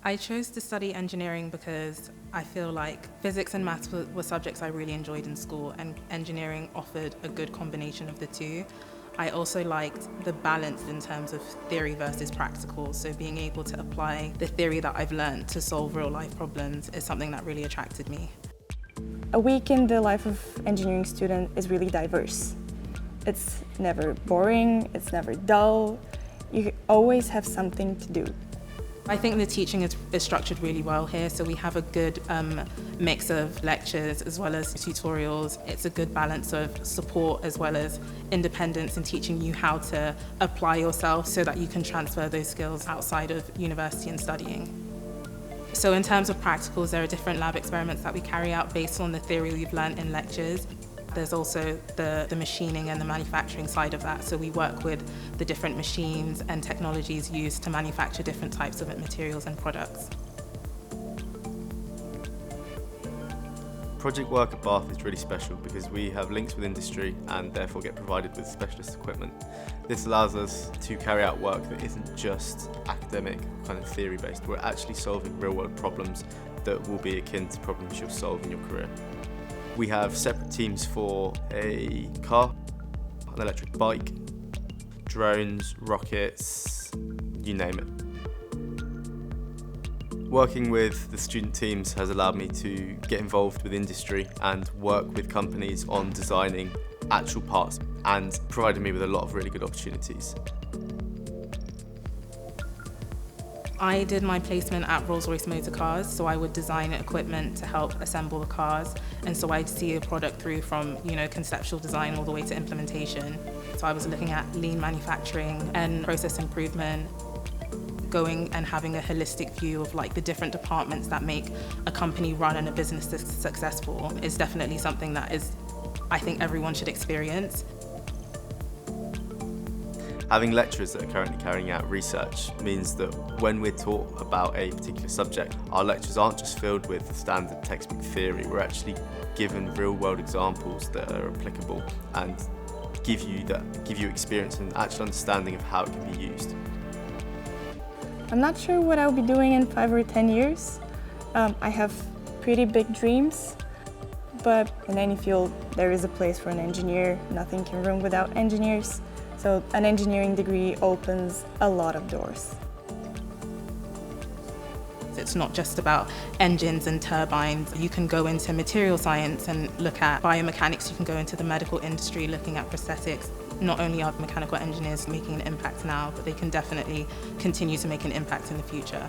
I chose to study engineering because I feel like physics and maths were subjects I really enjoyed in school, and engineering offered a good combination of the two. I also liked the balance in terms of theory versus practical, so being able to apply the theory that I've learned to solve real life problems is something that really attracted me. A week in the life of engineering student is really diverse. It's never boring, it's never dull. You always have something to do. I think the teaching is structured really well here, so we have a good mix of lectures as well as tutorials. It's a good balance of support as well as independence in teaching you how to apply yourself so that you can transfer those skills outside of university and studying. So in terms of practicals, there are different lab experiments that we carry out based on the theory we've learned in lectures. There's also the machining and the manufacturing side of that. So we work with the different machines and technologies used to manufacture different types of materials and products. Project work at Bath is really special because we have links with industry and therefore get provided with specialist equipment. This allows us to carry out work that isn't just academic, kind of theory based. We're actually solving real world problems that will be akin to problems you'll solve in your career. We have separate teams for a car, an electric bike, drones, rockets, you name it. Working with the student teams has allowed me to get involved with industry and work with companies on designing actual parts and provided me with a lot of really good opportunities. I did my placement at Rolls-Royce Motor Cars, so I would design equipment to help assemble the cars, and so I'd see a product through from conceptual design all the way to implementation. So I was looking at lean manufacturing and process improvement, going and having a holistic view of the different departments that make a company run and a business successful is definitely something that I think everyone should experience. Having lecturers that are currently carrying out research means that when we're taught about a particular subject, our lectures aren't just filled with standard textbook theory. We're actually given real-world examples that are applicable and give you experience and actual understanding of how it can be used. I'm not sure what I'll be doing in 5 or 10 years. I have pretty big dreams, but in any field there is a place for an engineer. Nothing can run without engineers. So an engineering degree opens a lot of doors. It's not just about engines and turbines. You can go into material science and look at biomechanics. You can go into the medical industry looking at prosthetics. Not only are mechanical engineers making an impact now, but they can definitely continue to make an impact in the future.